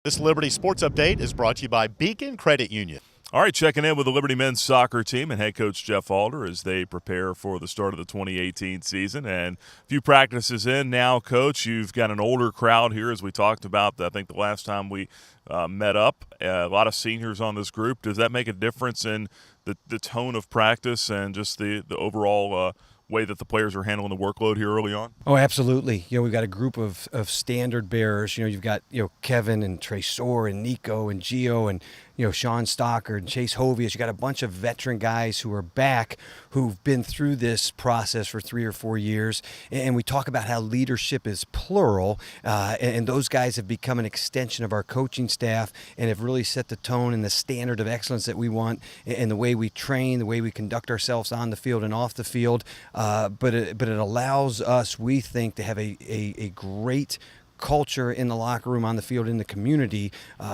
This Liberty Sports Update is brought to you by Beacon Credit Union. All right, checking in with the Liberty men's soccer team and head coach Jeff Alder as they prepare for the start of the 2018 season. And a few practices in now, Coach. You've got an older crowd here, as we talked about, I think the last time we met up. A lot of seniors on this group. Does that make a difference in the tone of practice and just the overall way that the players are handling the workload here early on? Oh, absolutely. We've got a group of standard bearers. You've got, Kevin and Trey Soar and Nico and Gio and, Sean Stockard and Chase Hovius. You got a bunch of veteran guys who are back who've been through this process for 3 or 4 years. And we talk about how leadership is plural. And those guys have become an extension of our coaching staff and have really set the tone and the standard of excellence that we want in the way we train, the way we conduct ourselves on the field and off the field. But it allows us, we think, to have a great culture in the locker room, on the field, in the community,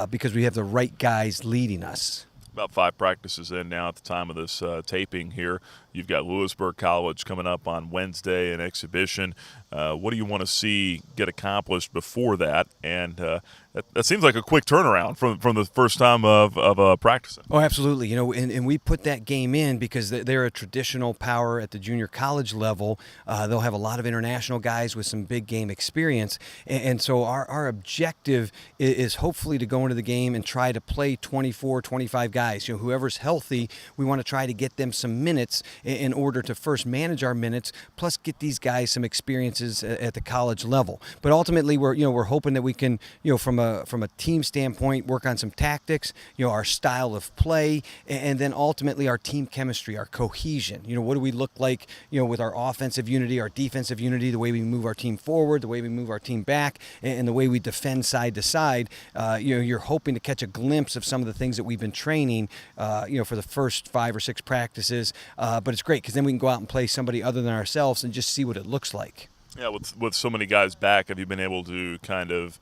because we have the right guys leading us. About 5 practices in now at the time of this taping here. You've got Lewisburg College coming up on Wednesday, an exhibition. What do you want to see get accomplished before that? And that seems like a quick turnaround from the first time of practicing. Oh, absolutely. And we put that game in because they're a traditional power at the junior college level. They'll have a lot of international guys with some big game experience. And so our objective is hopefully to go into the game and try to play 24, 25 guys. Whoever's healthy, we want to try to get them some minutes in order to first manage our minutes, plus get these guys some experiences at the college level. But ultimately, we're hoping that we can, from a team standpoint, work on some tactics, our style of play, and then ultimately our team chemistry, our cohesion. What do we look like, with our offensive unity, our defensive unity, the way we move our team forward, the way we move our team back, and the way we defend side to side. You're hoping to catch a glimpse of some of the things that we've been training, for the first 5 or 6 practices. But it's great because then we can go out and play somebody other than ourselves and just see what it looks like. Yeah, with so many guys back, have you been able to kind of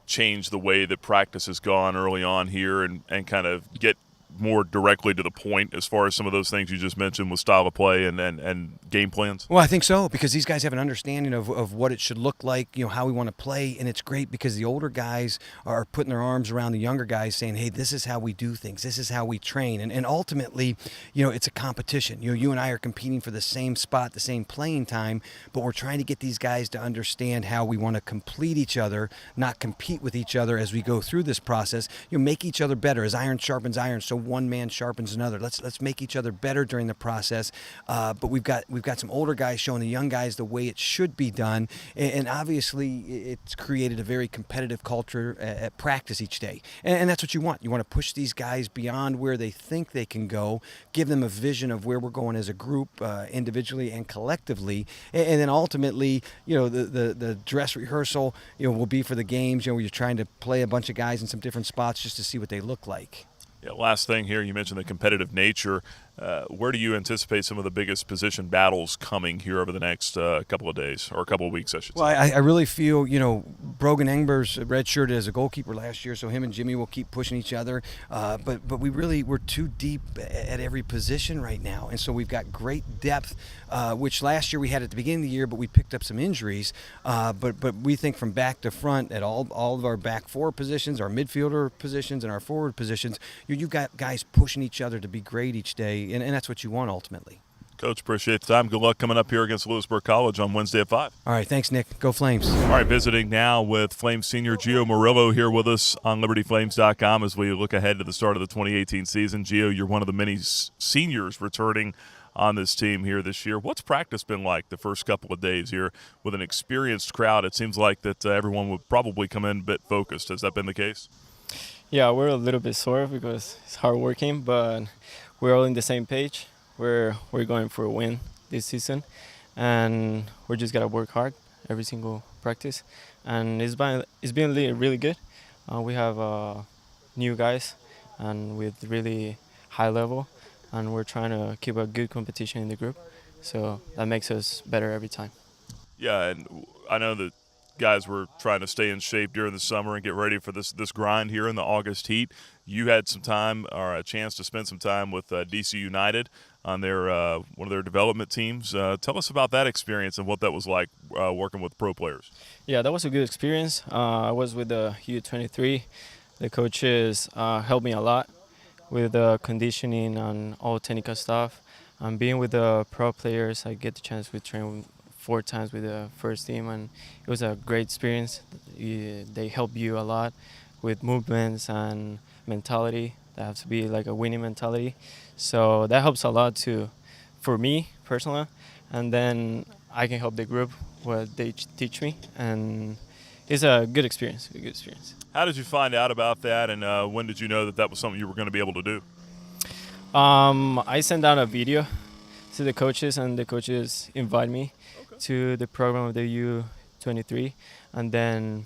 change the way that practice has gone early on here and kind of get more directly to the point as far as some of those things you just mentioned with style of play and game plans? Well, I think so, because these guys have an understanding of what it should look like, how we want to play, and it's great because the older guys are putting their arms around the younger guys saying, hey, this is how we do things, this is how we train, and ultimately, it's a competition. You and I are competing for the same spot, the same playing time, but we're trying to get these guys to understand how we want to complete each other, not compete with each other as we go through this process. Make each other better. As iron sharpens iron, so one man sharpens another. Let's make each other better during the process. But we've got some older guys showing the young guys the way it should be done, and obviously it's created a very competitive culture at practice each day. And that's what you want. You want to push these guys beyond where they think they can go, give them a vision of where we're going as a group, individually and collectively, and then ultimately, the dress rehearsal, will be for the games. Where you're trying to play a bunch of guys in some different spots just to see what they look like. Yeah, last thing here, you mentioned the competitive nature. Where do you anticipate some of the biggest position battles coming here over the next couple of days, or a couple of weeks, I should say? Well, I really feel, Brogan Engber's redshirted as a goalkeeper last year, so him and Jimmy will keep pushing each other. But we're too deep at every position right now, and so we've got great depth, which last year we had at the beginning of the year, but we picked up some injuries. But we think from back to front at all of our back 4 positions, our midfielder positions, and our forward positions, you've got guys pushing each other to be great each day. And that's what you want ultimately. Coach, appreciate the time. Good luck coming up here against Lewisburg College on Wednesday at 5. All right, thanks, Nick. Go Flames. All right, visiting now with Flames senior Gio Murillo here with us on LibertyFlames.com as we look ahead to the start of the 2018 season. Gio, you're one of the many seniors returning on this team here this year. What's practice been like the first couple of days here with an experienced crowd? It seems like that everyone would probably come in a bit focused. Has that been the case? Yeah, we're a little bit sore because it's hard working, but we're all on the same page. We're going for a win this season, and we're just gotta work hard every single practice. And it's been really good. We have new guys, and with really high level, and we're trying to keep a good competition in the group. So that makes us better every time. Yeah, and I know that guys were trying to stay in shape during the summer and get ready for this grind here in the August heat. You had some time or a chance to spend some time with DC United on their one of their development teams. Tell us about that experience and what that was like working with pro players. Yeah, that was a good experience. I was with the U23. The coaches helped me a lot with the conditioning and all technical stuff. Being with the pro players, I get the chance to train 4 times with the first team, and it was a great experience. They help you a lot with movements and mentality. That has to be like a winning mentality. So that helps a lot too, for me personally. And then I can help the group what they teach me, and it's a good experience. A good experience. How did you find out about that, and when did you know that that was something you were going to be able to do? I sent out a video to the coaches, and the coaches invite me to the program of the U23, and then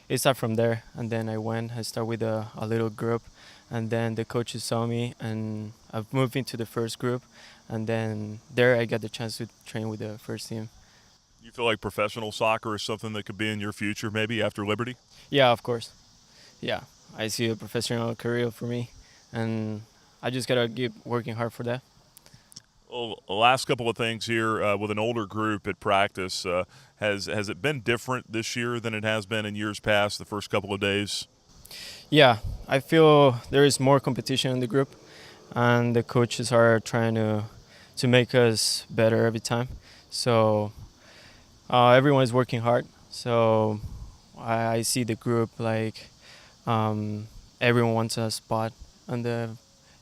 it started from there. And then I started with a little group, and then the coaches saw me, and I've moved into the first group, and then there I got the chance to train with the first team. You feel like professional soccer is something that could be in your future, maybe after Liberty? Yeah, of course. Yeah, I see a professional career for me, and I just gotta keep working hard for that. Well, the last couple of things here with an older group at practice. Has it been different this year than it has been in years past, the first couple of days? Yeah, I feel there is more competition in the group, and the coaches are trying to make us better every time. So everyone is working hard. So I see the group like everyone wants a spot on the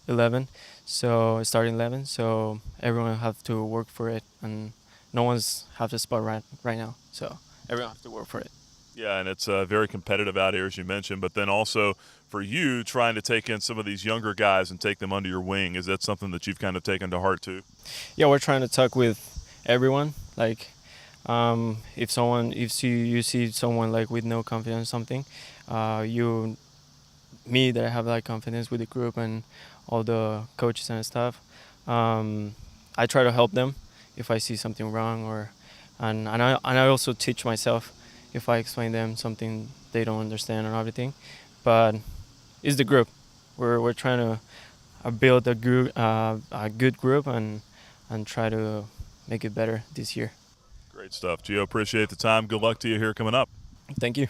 11, so starting 11. So everyone have to work for it, and no one's have the spot right now. So everyone have to work for it. Yeah, and it's very competitive out here, as you mentioned. But then also for you, trying to take in some of these younger guys and take them under your wing, is that something that you've kind of taken to heart too? Yeah, we're trying to talk with everyone. Like, if you see someone like with no confidence, or something, me that I have like confidence with the group and all the coaches and stuff. I try to help them if I see something wrong, and I also teach myself if I explain them something they don't understand or everything. But it's the group. We're trying to build a good group and try to make it better this year. Great stuff. Gio, appreciate the time. Good luck to you here coming up. Thank you.